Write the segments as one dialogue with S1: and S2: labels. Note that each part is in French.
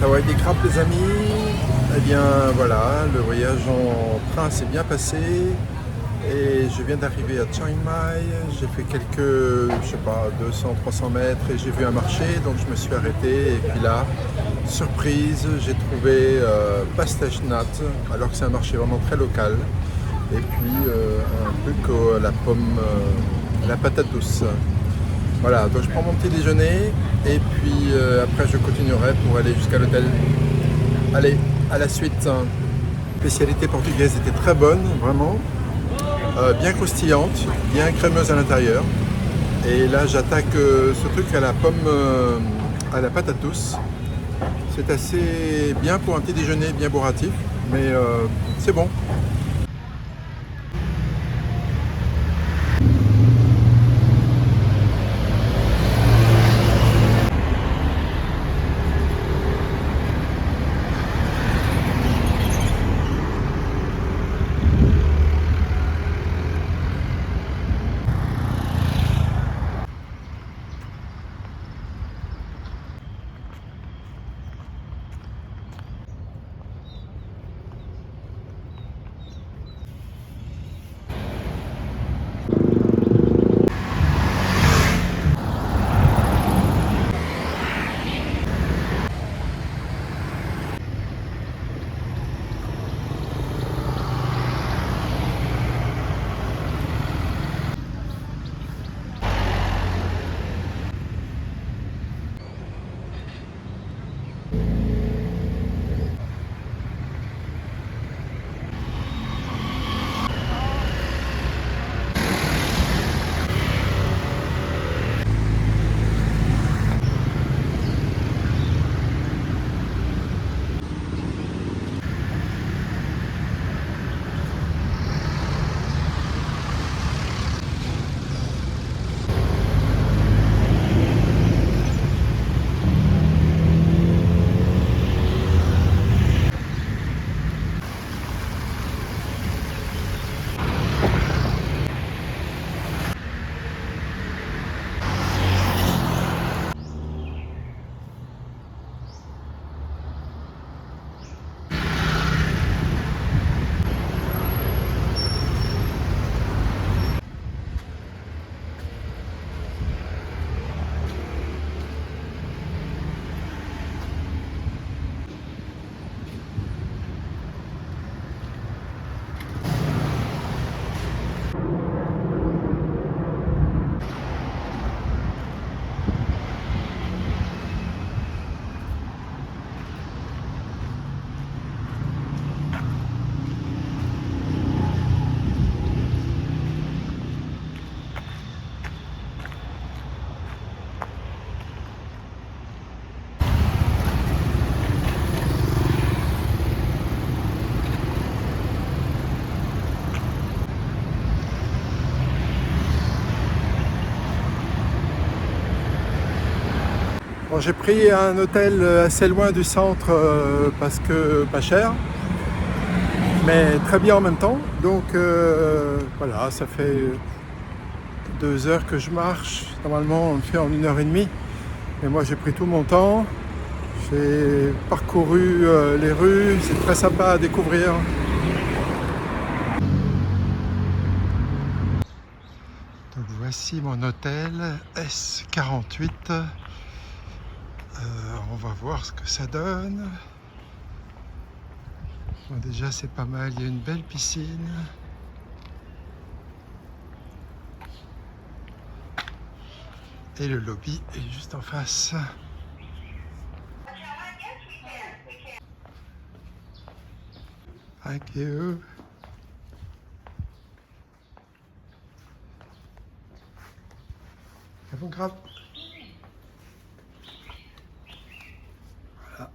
S1: Ça va être des crapes les amis. Eh bien voilà, le voyage en train s'est bien passé et je viens d'arriver à Chiang Mai. J'ai fait quelques, je sais pas, 200-300 mètres et j'ai vu un marché, donc je me suis arrêté et puis là, surprise, j'ai trouvé Pastache Nut, alors que c'est un marché vraiment très local. Et puis un truc à la pomme, à la patate douce. Voilà, donc je prends mon petit déjeuner et puis après je continuerai pour aller jusqu'à l'hôtel. Allez, à la suite. Spécialité portugaise était très bonne, vraiment. Bien croustillante, bien crémeuse à l'intérieur. Et là j'attaque ce truc à la pomme, à la patate douce. C'est assez bien pour un petit déjeuner bien bourratif, mais c'est bon. Bon, j'ai pris un hôtel assez loin du centre parce que pas cher, mais très bien en même temps. Donc voilà, ça fait 2 heures que je marche. Normalement, on le fait en 1 heure et demie. Mais moi, j'ai pris tout mon temps. J'ai parcouru les rues. C'est très sympa à découvrir. Donc voici mon hôtel S48. On va voir ce que ça donne. Bon, déjà, c'est pas mal. Il y a une belle piscine. Et le lobby est juste en face. Thank you. Bon grave. Voilà.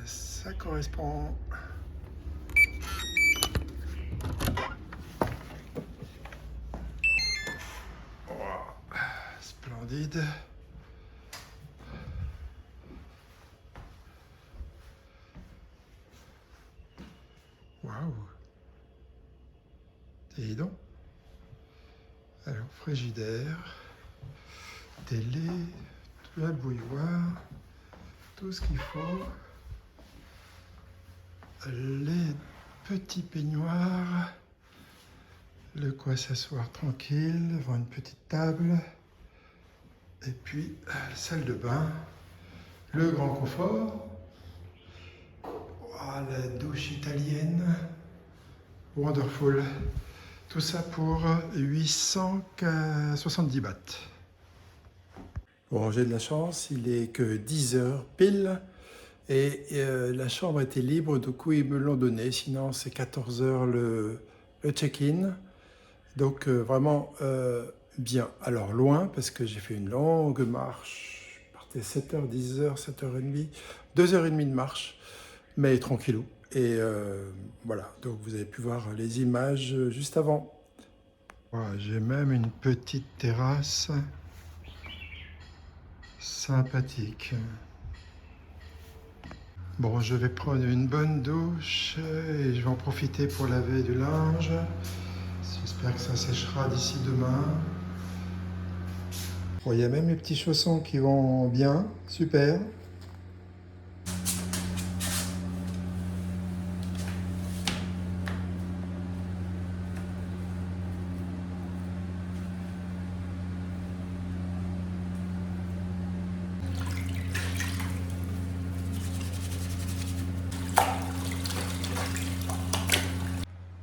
S1: Ça correspond. Oh, splendide. Waouh. Dis donc. Alors, frigidaire, télé, la bouilloire, tout ce qu'il faut. Les petits peignoirs, le quoi s'asseoir tranquille devant une petite table, et puis la salle de bain, le grand confort, la douche italienne, wonderful. Tout ça pour 870 bahts. Bon, j'ai de la chance, il est que 10 heures pile et la chambre était libre, du coup ils me l'ont donné, sinon c'est 14 heures le check-in. Donc vraiment bien. Alors loin parce que j'ai fait une longue marche, je partais 7h, 10h, 7h30, 2h30 de marche, mais tranquillou. Et voilà, donc vous avez pu voir les images juste avant. Voilà, j'ai même une petite terrasse sympathique. Bon, je vais prendre une bonne douche et je vais en profiter pour laver du linge. J'espère que ça séchera d'ici demain. Bon, il y a même mes petits chaussons qui vont bien, super.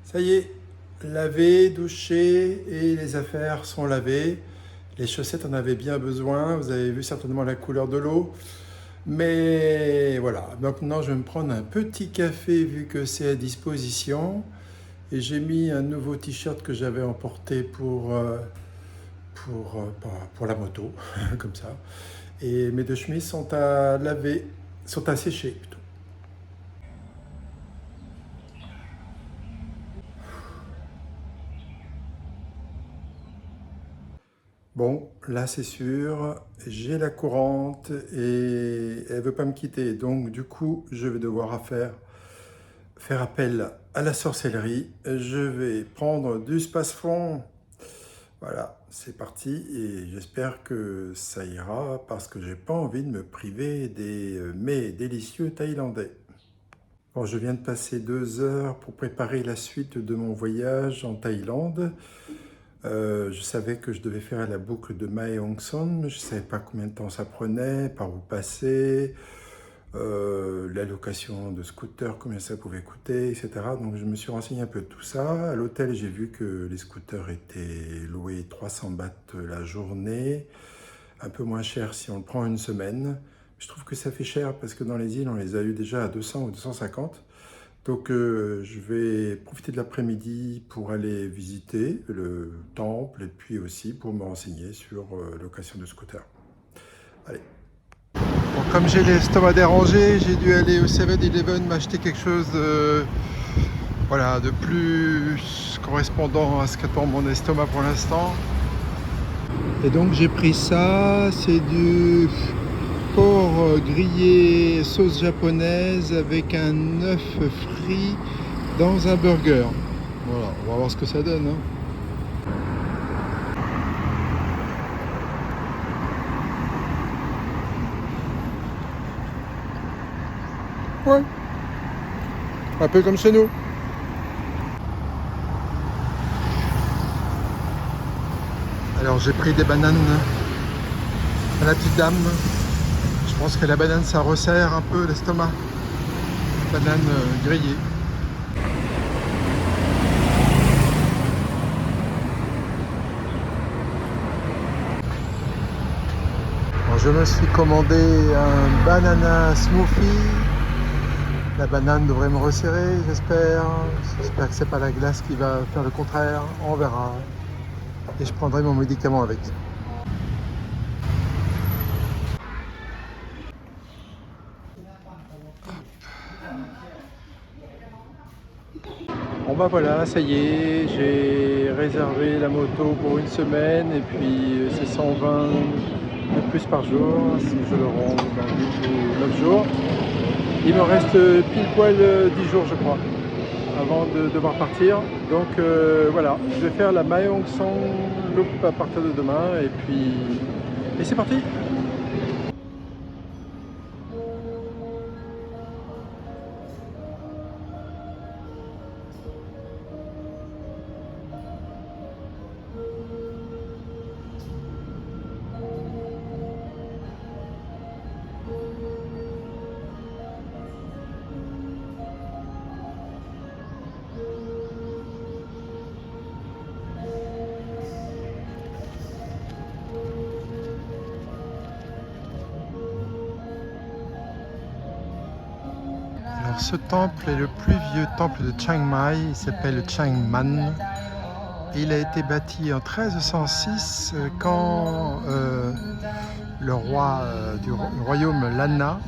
S1: Ça y est, lavé, douché et les affaires sont lavées. Les chaussettes en avaient bien besoin, vous avez vu certainement la couleur de l'eau. Mais voilà, maintenant je vais me prendre un petit café vu que c'est à disposition. Et j'ai mis un nouveau t-shirt que j'avais emporté pour la moto, comme ça. Et mes deux chemises sont à laver, sont à sécher plutôt. Bon, là c'est sûr, j'ai la courante et elle veut pas me quitter. Donc du coup, je vais devoir faire appel à la sorcellerie. Je vais prendre du Spasfon. Voilà, c'est parti et j'espère que ça ira parce que j'ai pas envie de me priver des mets délicieux thaïlandais. Bon, je viens de passer 2 heures pour préparer la suite de mon voyage en Thaïlande. Je savais que je devais faire la boucle de Mae Hong Son, mais je ne savais pas combien de temps ça prenait, par où passer, la location de scooter, combien ça pouvait coûter, etc. Donc je me suis renseigné un peu de tout ça. À l'hôtel, j'ai vu que les scooters étaient loués 300 bahts la journée, un peu moins cher si on le prend une semaine. Je trouve que ça fait cher parce que dans les îles, on les a eu déjà à 200 ou 250. Donc je vais profiter de l'après-midi pour aller visiter le temple et puis aussi pour me renseigner sur location de scooter. Allez. Bon, comme j'ai l'estomac dérangé, j'ai dû aller au 7-Eleven m'acheter quelque chose voilà, de plus correspondant à ce qu'attend mon estomac pour l'instant. Et donc j'ai pris ça, c'est du porc grillé sauce japonaise avec un œuf frit dans un burger. Voilà, on va voir ce que ça donne. Ouais, un peu comme chez nous. Alors j'ai pris des bananes à la petite dame. Je pense que la banane ça resserre un peu l'estomac. Banane grillée. Bon, je me suis commandé un banana smoothie. La banane devrait me resserrer, j'espère. J'espère que c'est pas la glace qui va faire le contraire. On verra. Et je prendrai mon médicament avec. Bon bah voilà, ça y est, j'ai réservé la moto pour une semaine et puis c'est 120 de plus par jour si je le rends dans 8 ou 9 jours. Il me reste pile poil 10 jours je crois avant de devoir partir. Donc voilà, je vais faire la Mae Hong Son Loop à partir de demain et puis c'est parti. Alors ce temple est le plus vieux temple de Chiang Mai, il s'appelle le Chiang Man. Il a été bâti en 1306 quand le roi du royaume Lanna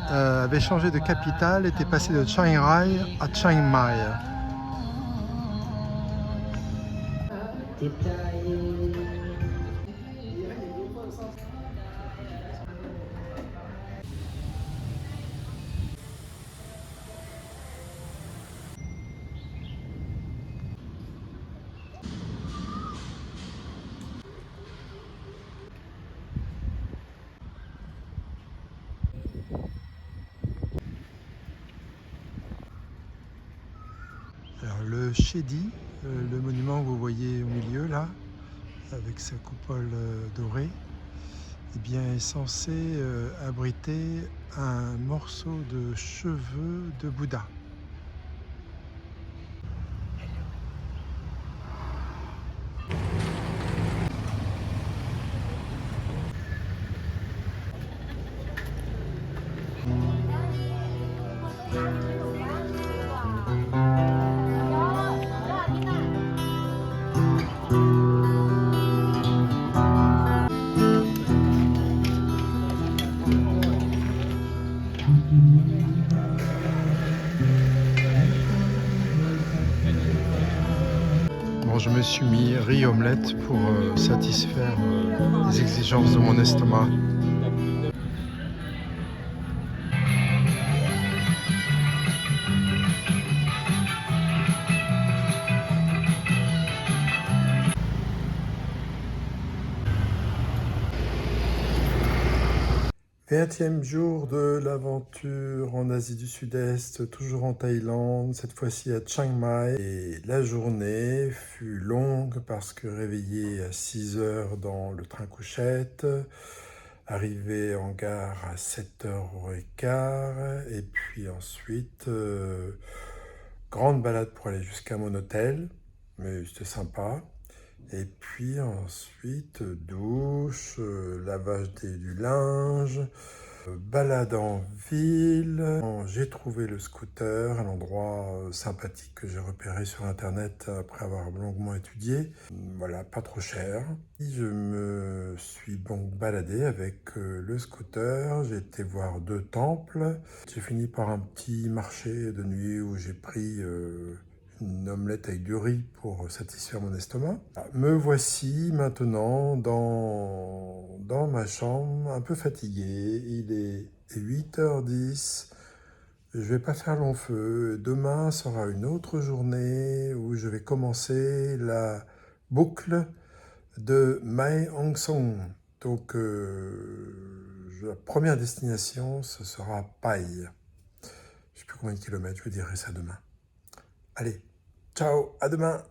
S1: avait changé de capitale, était passé de Chiang Rai à Chiang Mai. Alors le Shedi, le monument que vous voyez au milieu là, avec sa coupole dorée, eh bien, est censé abriter un morceau de cheveux de Bouddha. Bon, je me suis mis riz omelette pour satisfaire les exigences de mon estomac. Vingtième jour de l'aventure en Asie du Sud-Est, toujours en Thaïlande, cette fois-ci à Chiang Mai. Et la journée fut longue parce que réveillé à 6 heures dans le train couchette, arrivé en gare à 7h15, et puis ensuite, grande balade pour aller jusqu'à mon hôtel, mais c'était sympa. Et puis ensuite, douche, lavage du linge, balade en ville. J'ai trouvé le scooter, un endroit sympathique que j'ai repéré sur internet après avoir longuement étudié. Voilà, pas trop cher. Je me suis donc baladé avec le scooter. J'ai été voir 2 temples. J'ai fini par un petit marché de nuit où j'ai pris une omelette avec du riz pour satisfaire mon estomac. Me voici maintenant dans ma chambre, un peu fatigué. Il est 8h10. Je vais pas faire long feu. Demain sera une autre journée où je vais commencer la boucle de Mae Hong Son. Donc la première destination, ce sera Pai. Je ne sais plus combien de kilomètres, je vous dirai ça demain. Allez, ciao, à demain!